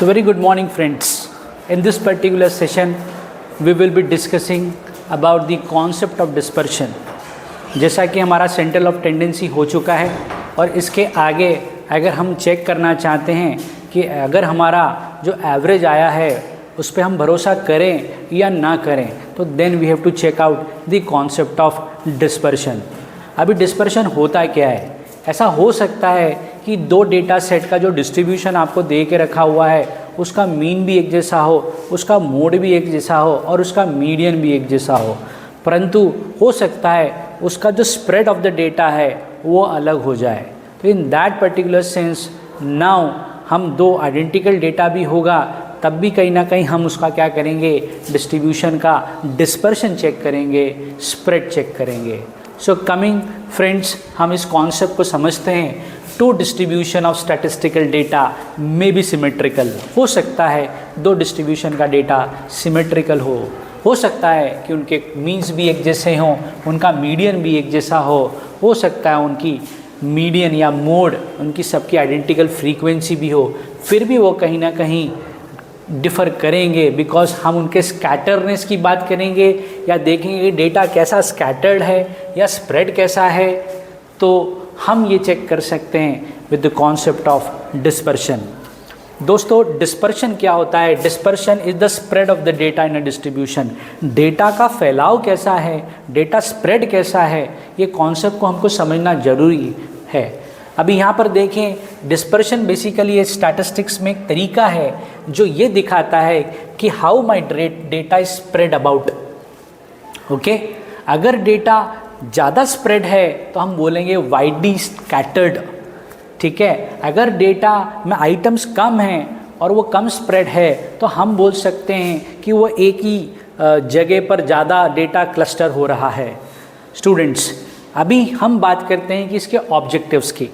So very good morning friends. In this particular session we will be discussing about the concept of dispersion. जैसा कि हमारा centre of tendency हो चुका है और इसके आगे अगर हम चेक करना चाहते हैं कि अगर हमारा जो एवरेज आया है उस पर हम भरोसा करें या ना करें तो then we have to check out the concept of dispersion. अभी डिस्पर्शन होता क्या है? ऐसा हो सकता है कि दो डेटा सेट का जो डिस्ट्रीब्यूशन आपको दे के रखा हुआ है उसका मीन भी एक जैसा हो, उसका मोड भी एक जैसा हो और उसका मीडियन भी एक जैसा हो, परंतु हो सकता है उसका जो स्प्रेड ऑफ द डेटा है वो अलग हो जाए। तो in that particular sense now हम दो आइडेंटिकल डेटा भी होगा तब भी कहीं ना कहीं हम उसका क्या करेंगे, डिस्ट्रीब्यूशन का डिस्पर्शन चेक करेंगे, स्प्रेड चेक करेंगे। सो कमिंग फ्रेंड्स, हम इस कॉन्सेप्ट को समझते हैं। To distribution of statistical data may be symmetrical. हो सकता है दो डिस्ट्रीब्यूशन का डेटा सिमेट्रिकल हो सकता है कि उनके मीन्स भी एक जैसे हों, उनका मीडियन भी एक जैसा हो सकता है उनकी मीडियन या मोड उनकी सबकी आइडेंटिकल फ्रीक्वेंसी भी हो, फिर भी वो कहीं ना कहीं डिफ़र करेंगे बिकॉज हम उनके स्कैटरनेस की बात करेंगे या देखेंगे कि डेटा कैसा स्कैटर्ड है या स्प्रेड कैसा है। तो हम ये चेक कर सकते हैं with the concept of dispersion. दोस्तों, डिस्पर्शन क्या होता है? Dispersion is the spread of the data in a distribution. Data का फैलाव कैसा है, डेटा स्प्रेड कैसा है, ये कॉन्सेप्ट को हमको समझना जरूरी है। अभी यहाँ पर देखें, डिस्पर्शन बेसिकली ये स्टैटिस्टिक्स में एक तरीका है जो ये दिखाता है कि how my data is spread about. Okay, अगर डेटा ज़्यादा स्प्रेड है तो हम बोलेंगे वाइडली स्कैटर्ड। ठीक है, अगर डेटा में आइटम्स कम हैं और वो कम स्प्रेड है तो हम बोल सकते हैं कि वो एक ही जगह पर ज़्यादा डेटा क्लस्टर हो रहा है। स्टूडेंट्स, अभी हम बात करते हैं कि इसके ऑब्जेक्टिव्स की।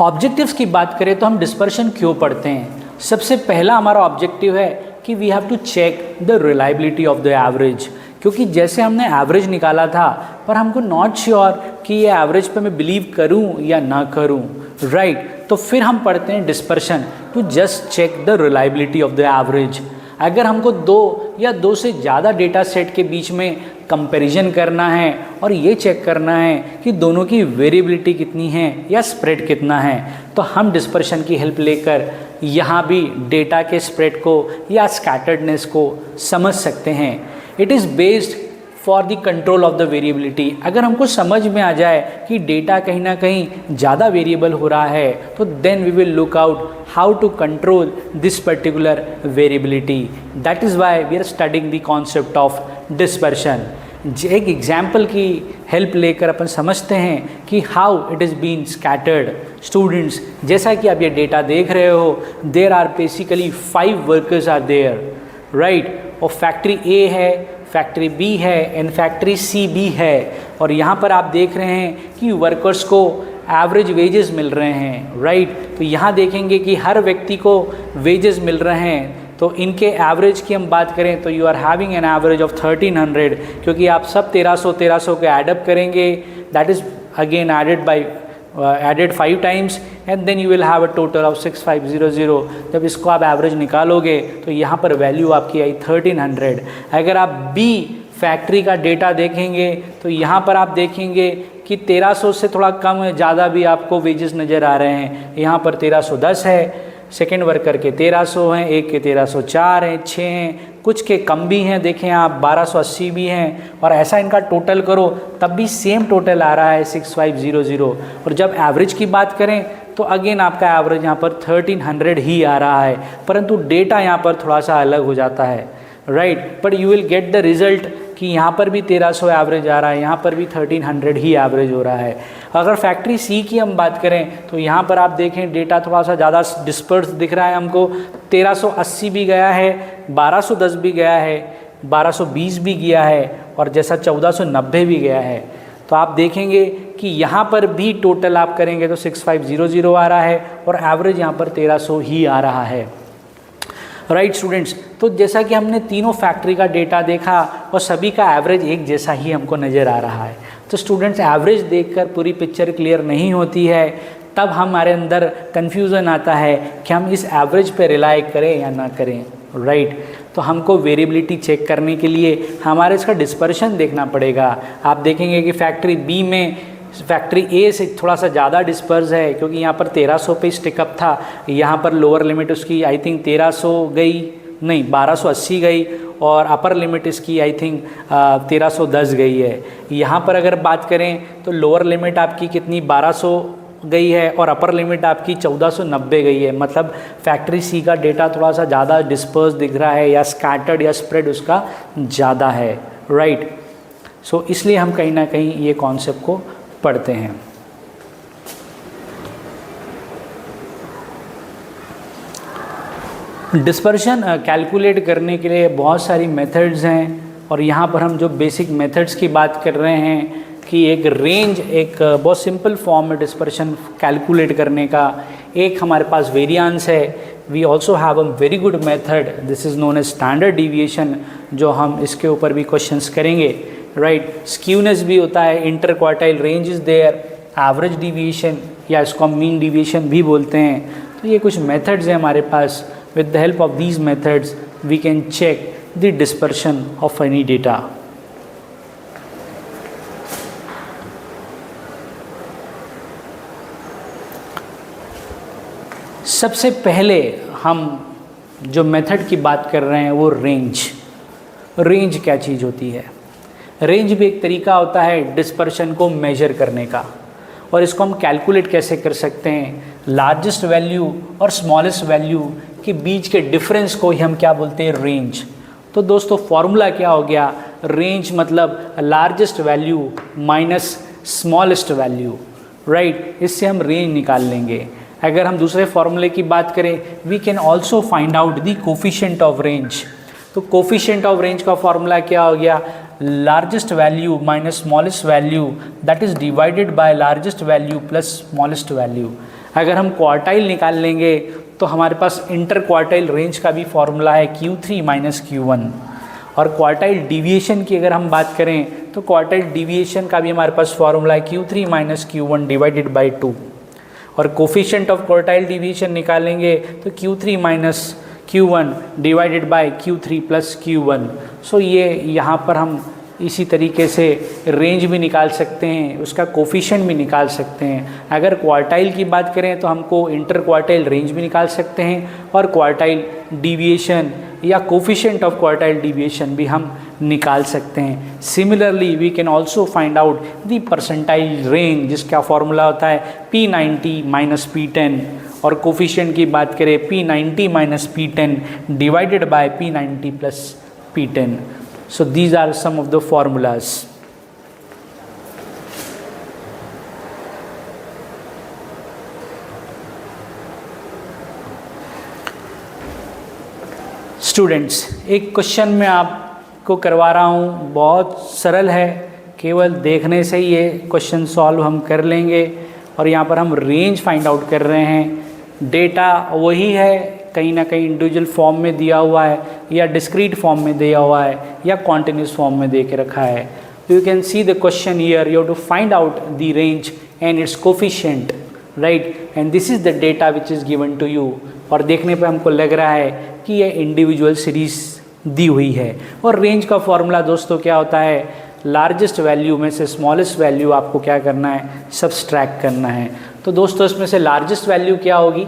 ऑब्जेक्टिव्स की बात करें तो हम डिस्पर्शन क्यों पढ़ते हैं? सबसे पहला हमारा ऑब्जेक्टिव है कि we have to check the reliability of the average, क्योंकि जैसे हमने एवरेज निकाला था पर हमको नॉट श्योर कि ये एवरेज पे मैं बिलीव करूं या ना करूं, राइट? तो फिर हम पढ़ते हैं dispersion to just check the reliability of the average. अगर हमको दो या दो से ज़्यादा डेटा सेट के बीच में कंपैरिजन करना है और ये चेक करना है कि दोनों की वेरिएबिलिटी कितनी है या स्प्रेड कितना है, तो हम डिस्पर्शन की हेल्प लेकर यहाँ भी डेटा के स्प्रेड को या स्कैटर्डनेस को समझ सकते हैं। It is based for the control of the variability. अगर हमको समझ में आ जाए कि डेटा कहीं ना कहीं ज़्यादा वेरिएबल हो रहा है तो then we will look out how to control this particular variability. That is why we are studying the concept of dispersion. एक एग्जाम्पल की हेल्प लेकर अपन समझते हैं कि how it is been scattered. Students, जैसा कि आप ये डेटा देख रहे हो, there are basically 5 workers are there, right? और फैक्ट्री ए है, फैक्ट्री बी है एंड फैक्ट्री सी भी है। और यहाँ पर आप देख रहे हैं कि वर्कर्स को एवरेज वेजेस मिल रहे हैं, राइट? तो यहाँ देखेंगे कि हर व्यक्ति को वेजेस मिल रहे हैं। तो इनके एवरेज की हम बात करें तो you are having an average of 1300, क्योंकि आप सब 1300 के एडअप करेंगे, that is again added 5 times and then you will have a total of 6500। जब इसको आप एवरेज निकालोगे तो यहाँ पर वैल्यू आपकी आई 1300। अगर आप बी फैक्ट्री का डेटा देखेंगे तो यहाँ पर आप देखेंगे कि 1300 से थोड़ा कम ज़्यादा भी आपको वेजेस नज़र आ रहे हैं। यहाँ पर 1310 है, सेकेंड वर्कर के 1300 हैं, एक के 1304 हैं, 6 हैं, कुछ के कम भी हैं, देखें आप 1280 भी हैं। और ऐसा इनका टोटल करो तब भी सेम टोटल आ रहा है 6500। और जब एवरेज की बात करें तो अगेन आपका एवरेज यहाँ पर 1300 ही आ रहा है, परंतु डेटा यहाँ पर थोड़ा सा अलग हो जाता है, right? But you will get the result कि यहाँ पर भी 1300 एवरेज आ रहा है, यहाँ पर भी 1300 ही एवरेज हो रहा है। अगर फैक्ट्री सी की हम बात करें तो यहाँ पर आप देखें डेटा थोड़ा सा ज़्यादा डिस्पर्स दिख रहा है हमको। 1380 भी गया है, 1210 भी गया है, 1220 भी गया है और जैसा 1490 भी गया है। तो आप देखेंगे कि यहाँ पर भी टोटल आप करेंगे तो 6500 आ रहा है और एवरेज यहाँ पर 1300 ही आ रहा है, राइट स्टूडेंट्स? तो जैसा कि हमने तीनों फैक्ट्री का डेटा देखा और सभी का एवरेज एक जैसा ही हमको नज़र आ रहा है। तो स्टूडेंट्स, एवरेज देखकर पूरी पिक्चर क्लियर नहीं होती है, तब हमारे अंदर कन्फ्यूज़न आता है कि हम इस एवरेज पे रिलाई करें या ना करें, राइट। तो हमको वेरिएबिलिटी चेक करने के लिए हमारे इसका डिस्पर्शन देखना पड़ेगा। आप देखेंगे कि फैक्ट्री बी में फैक्ट्री ए से थोड़ा सा ज़्यादा डिस्पर्स है, क्योंकि यहाँ पर 1300 पे स्टिकअप था, यहाँ पर लोअर लिमिट उसकी आई थिंक 1300 गई, नहीं 1280 गई, और अपर लिमिट इसकी आई थिंक 1310 गई है। यहाँ पर अगर बात करें तो लोअर लिमिट आपकी कितनी 1200 गई है और अपर लिमिट आपकी 1490 गई है। मतलब फैक्ट्री सी का डेटा थोड़ा सा ज़्यादा डिस्पर्स दिख रहा है, या स्कैटर्ड या स्प्रेड उसका ज़्यादा है, राइट। सो इसलिए हम कहीं ना कहीं ये कॉन्सेप्ट को पढ़ते हैं। डिस्पर्शन कैलकुलेट करने के लिए बहुत सारी मेथड्स हैं, और यहाँ पर हम जो बेसिक मेथड्स की बात कर रहे हैं कि एक रेंज, एक बहुत सिंपल फॉर्म है डिस्पर्शन कैलकुलेट करने का। एक हमारे पास वेरिएंस है, we also have a very good method, this is known as standard deviation, जो हम इसके ऊपर भी क्वेश्चंस करेंगे, राइट। स्क्यूनेस भी होता है, interquartile range is there, average deviation या इसको हम मीन डिविएशन भी बोलते हैं। तो ये कुछ मेथड्स हैं हमारे पास। With the help of these methods we can check the dispersion of any data. सबसे पहले हम जो मेथड की बात कर रहे हैं वो रेंज। रेंज क्या चीज़ होती है? रेंज भी एक तरीका होता है डिस्पर्शन को मेजर करने का, और इसको हम कैलकुलेट कैसे कर सकते हैं? लार्जेस्ट वैल्यू और स्मॉलेस्ट वैल्यू के बीच के डिफरेंस को ही हम क्या बोलते हैं? रेंज। तो दोस्तों फॉर्मूला क्या हो गया? रेंज मतलब largest value minus smallest value, right. इससे हम रेंज निकाल लेंगे। अगर हम दूसरे फॉर्मूले की बात करें, we can also find out the coefficient of range. तो कोफिशिएंट ऑफ रेंज का फॉर्मूला क्या हो गया? Largest value minus smallest value that is divided by largest value plus smallest value. अगर हम क्वार्टाइल निकाल लेंगे तो हमारे पास इंटर क्वार्टाइल रेंज का भी फॉर्मूला है Q3 माइनस Q1। और क्वार्टाइल डिविएशन की अगर हम बात करें तो क्वार्टाइल डिविएशन का भी हमारे पास फॉर्मूला है Q3 minus Q1 divided by 2। और कोफिशिएंट ऑफ क्वार्टाइल डिवीजन निकालेंगे तो Q3 minus Q1 divided by Q3 plus Q1। सो ये यहाँ पर हम इसी तरीके से रेंज भी निकाल सकते हैं, उसका कोफिशिएंट भी निकाल सकते हैं। अगर क्वार्टाइल की बात करें तो हमको इंटर क्वार्टाइल रेंज भी निकाल सकते हैं, और क्वार्टाइल डिविएशन या कोफिशिएंट ऑफ क्वार्टाइल डिविएशन भी हम निकाल सकते हैं। Similarly we can also find out the percentile range, जिसका फॉर्मूला होता है P90 माइनस P10, और कोफिशिएंट की बात करें P90 minus P10 divided by P90 plus P10। So these are some of the formulas. Students, एक क्वेश्चन मैं आपको करवा रहा हूँ, बहुत सरल है, केवल देखने से ही ये क्वेश्चन सॉल्व हम कर लेंगे। और यहाँ पर हम रेंज फाइंड आउट कर रहे हैं। डेटा वही है, कहीं ना कहीं इंडिविजुअल फॉर्म में दिया हुआ है, या डिस्क्रीट फॉर्म में दिया हुआ है, या कॉन्टिन्यूस फॉर्म में दे के रखा है। You can see the question here, you have to find out the range and its coefficient, right, and this is the data which is given to you. और देखने पे हमको लग रहा है कि ये इंडिविजुअल सीरीज दी हुई है। और रेंज का फॉर्मूला दोस्तों क्या होता है? लार्जेस्ट वैल्यू में से स्मॉलेस्ट वैल्यू आपको क्या करना है? सब्सट्रैक्ट करना है। तो दोस्तों इसमें से लार्जेस्ट वैल्यू क्या होगी?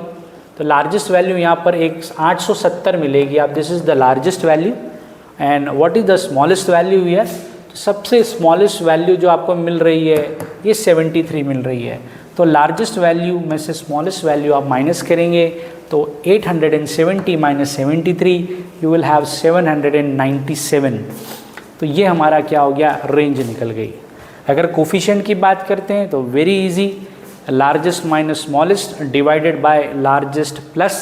तो लार्जेस्ट वैल्यू यहाँ पर एक 870 मिलेगी आप, this is the largest value. And what is the smallest value here? तो सबसे स्मॉलेस्ट वैल्यू जो आपको मिल रही है ये 73 मिल रही है। तो लार्जेस्ट वैल्यू में से स्मॉलेस्ट वैल्यू आप माइनस करेंगे तो 870 माइनस 73 यू विल हैव 797। तो ये हमारा क्या हो गया? रेंज निकल गई। अगर कोफिशिएंट की बात करते हैं तो very easy, largest minus smallest divided by largest plus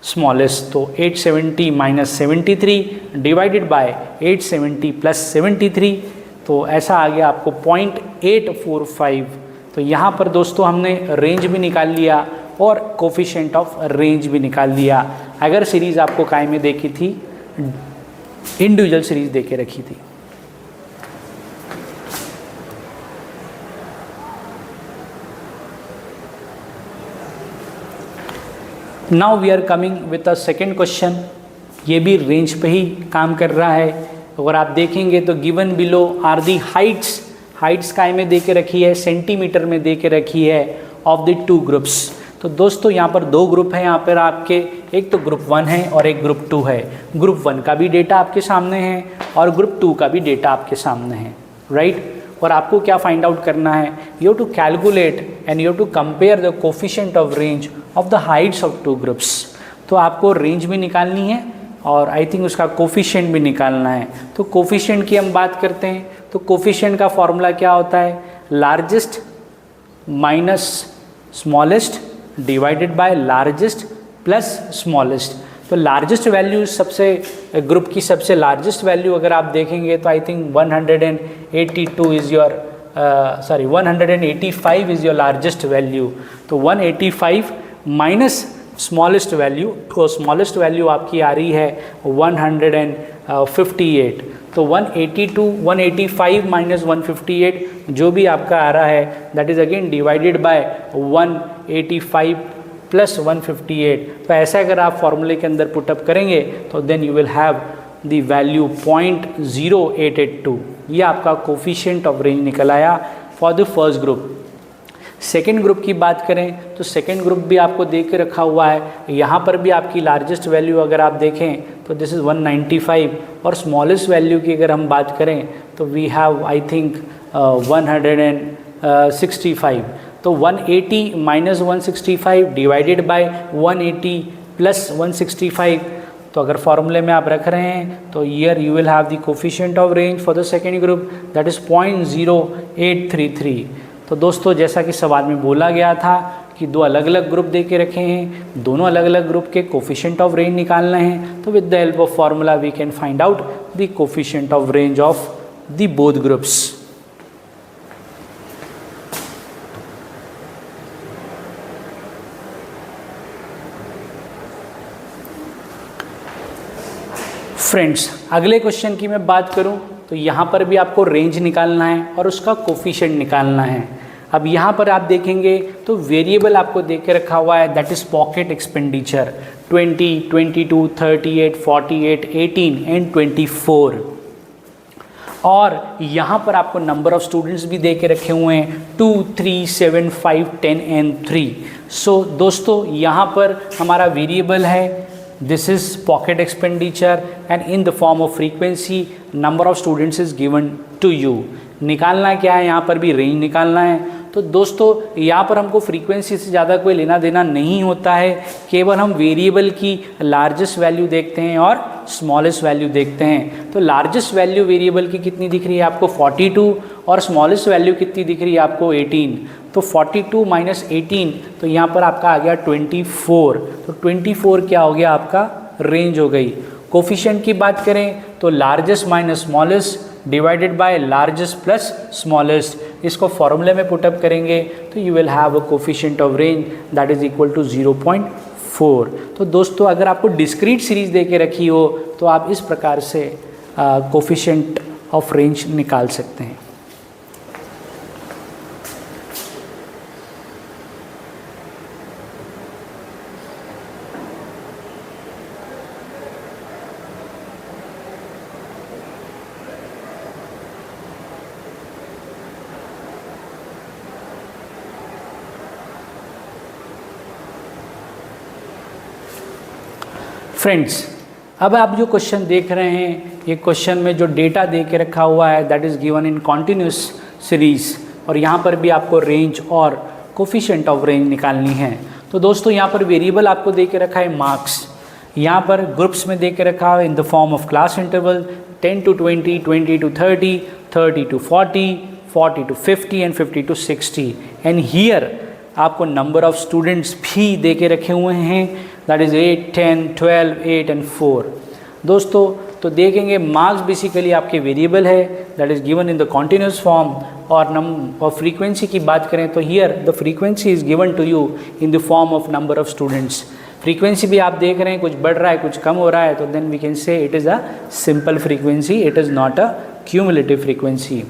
smallest. तो 870 माइनस 73 डिवाइडेड बाय 870 प्लस 73, तो ऐसा आ गया आपको 0.845। तो यहाँ पर दोस्तों हमने रेंज भी निकाल लिया और कोफिशिएंट ऑफ रेंज भी निकाल लिया। अगर सीरीज़ आपको काय में देखी थी इंडिविजुअल सीरीज दे के रखी थी। Now we are coming with a second question. ये भी रेंज पे ही काम कर रहा है। अगर आप देखेंगे तो given below are the heights, heights काय में दे के रखी है, सेंटीमीटर में दे के रखी है ऑफ द टू ग्रुप्स। तो दोस्तों यहाँ पर दो ग्रुप हैं यहाँ पर आपके, एक तो ग्रुप 1 है और एक ग्रुप 2 है। ग्रुप 1 का भी डेटा आपके सामने है और ग्रुप 2 का भी डेटा आपके सामने है, राइट। और आपको क्या फाइंड आउट करना है, you have to calculate and you have to compare the coefficient of range of the heights of two groups. तो आपको रेंज भी निकालनी है और आई थिंक उसका कोफिशिएंट भी निकालना है। तो कोफिशिएंट की हम बात करते हैं तो कोफिशिएंट का फॉर्मूला क्या होता है, largest minus smallest divided by largest plus smallest. तो लार्जेस्ट वैल्यू सबसे ग्रुप की सबसे लार्जेस्ट वैल्यू अगर आप देखेंगे तो I think 182 is your 185 is your largest value. तो 185 माइनस स्मॉलेस्ट वैल्यू, तो स्मॉलेस्ट वैल्यू आपकी आ रही है 158। तो 185 माइनस 158 जो भी आपका आ रहा है that is again divided by 185 plus 158। तो ऐसा अगर आप फॉर्मूले के अंदर पुटअप करेंगे तो then you will have the value 0.0882। ये आपका कोफिशिएंट ऑफ रेंज निकल आया for the first group. Second group की बात करें तो सेकेंड ग्रुप भी आपको दे के रखा हुआ है। यहाँ पर भी आपकी लार्जेस्ट वैल्यू अगर आप देखें तो दिस इज़ 195 और स्मॉलेस्ट वैल्यू की अगर हम बात करें तो वी हैव आई थिंक 165। तो 180 माइनस 165 डिवाइडेड बाय 180 प्लस 165। तो अगर फॉर्मूले में आप रख रहे हैं तो year you will have the coefficient of range for the second group that is 0.0833। तो दोस्तों जैसा कि सवाल में बोला गया था कि दो अलग अलग ग्रुप दे के रखे हैं, दोनों अलग अलग ग्रुप के कोफिशिएंट ऑफ रेंज निकालना है। तो with the help of formula we can find out the coefficient of range of the both groups. Friends अगले क्वेश्चन की मैं बात करूं तो यहाँ पर भी आपको रेंज निकालना है और उसका कोफिशिएंट निकालना है। अब यहाँ पर आप देखेंगे तो वेरिएबल आपको दे के रखा हुआ है that is pocket expenditure 20, 22, 38, 48, 18 and 24। और यहाँ पर आपको नंबर ऑफ स्टूडेंट्स भी दे के रखे हुए हैं 2, 3, 7, 5, 10 एंड 3। सो दोस्तों यहाँ पर हमारा वेरिएबल है this is pocket expenditure and in the form of frequency number of students is given to you। निकालना क्या है, यहाँ पर भी रेंज निकालना है। तो दोस्तों यहाँ पर हमको फ्रीक्वेंसी से ज़्यादा कोई लेना देना नहीं होता है, केवल हम वेरिएबल की लार्जेस्ट वैल्यू देखते हैं और स्मॉलेस्ट वैल्यू देखते हैं। तो लार्जेस्ट वैल्यू वेरिएबल की कितनी दिख रही है आपको 42 और स्मॉलेस्ट वैल्यू कितनी दिख रही है आपको 18। तो 42 माइनस 18 तो यहाँ पर आपका आ गया 24। तो 24 क्या हो गया आपका रेंज हो गई। कोफिशिएंट की बात करें तो largest minus smallest divided by largest plus smallest. इसको फॉर्मूले में पुटअप करेंगे तो you will have a coefficient of range that is equal to 0.4। तो दोस्तों अगर आपको डिस्क्रीट सीरीज दे के रखी हो तो आप इस प्रकार से कोफिशिएंट ऑफ रेंज निकाल सकते हैं। फ्रेंड्स अब आप जो क्वेश्चन देख रहे हैं ये क्वेश्चन में जो डेटा दे के रखा हुआ है that is given in continuous series और यहाँ पर भी आपको रेंज और कोफिशिएंट ऑफ रेंज निकालनी है। तो दोस्तों यहाँ पर वेरिएबल आपको दे के रखा है मार्क्स, यहाँ पर ग्रुप्स में दे के रखा है इन the form of class interval 10 to 20, 20 to 30, 30 to 40, 40 to 50 and 50 to 60 and here आपको नंबर ऑफ स्टूडेंट्स भी दे के रखे हुए हैं दैट इज़ 8, 10, 12, 8 एंड 4। दोस्तों तो देखेंगे मार्क्स बेसिकली आपके वेरिएबल है that is given in the continuous form और फ्रीक्वेंसी की बात करें तो here the frequency is given to you in the form of number of students. Frequency भी आप देख रहे हैं कुछ बढ़ रहा है कुछ कम हो रहा है, तो then we can say it is a simple frequency, it is not a cumulative frequency.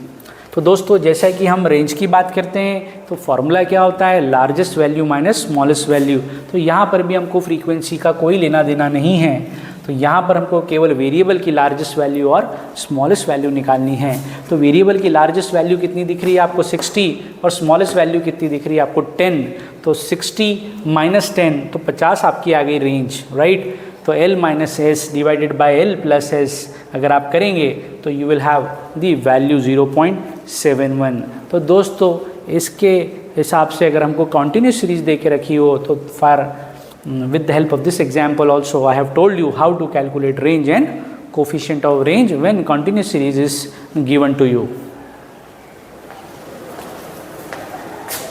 तो दोस्तों जैसा कि हम रेंज की बात करते हैं तो फॉर्मूला क्या होता है, largest value minus smallest value. तो यहाँ पर भी हमको फ्रीक्वेंसी का कोई लेना देना नहीं है, तो यहाँ पर हमको केवल वेरिएबल की लार्जेस्ट वैल्यू और स्मॉलेस्ट वैल्यू निकालनी है। तो वेरिएबल की लार्जेस्ट वैल्यू कितनी दिख रही है आपको 60 और स्मॉलेस्ट वैल्यू कितनी दिख रही है आपको 10। तो 60 माइनस 10 तो 50 आपकी आ गई रेंज, राइट। तो L minus S divided by L plus S अगर आप करेंगे तो you will have the value 0.71। तो दोस्तों इसके हिसाब से अगर हमको कॉन्टिन्यूस सीरीज दे के रखी हो तो for with the help of this example also I have told you how to calculate range and coefficient of range when continuous series is given to you.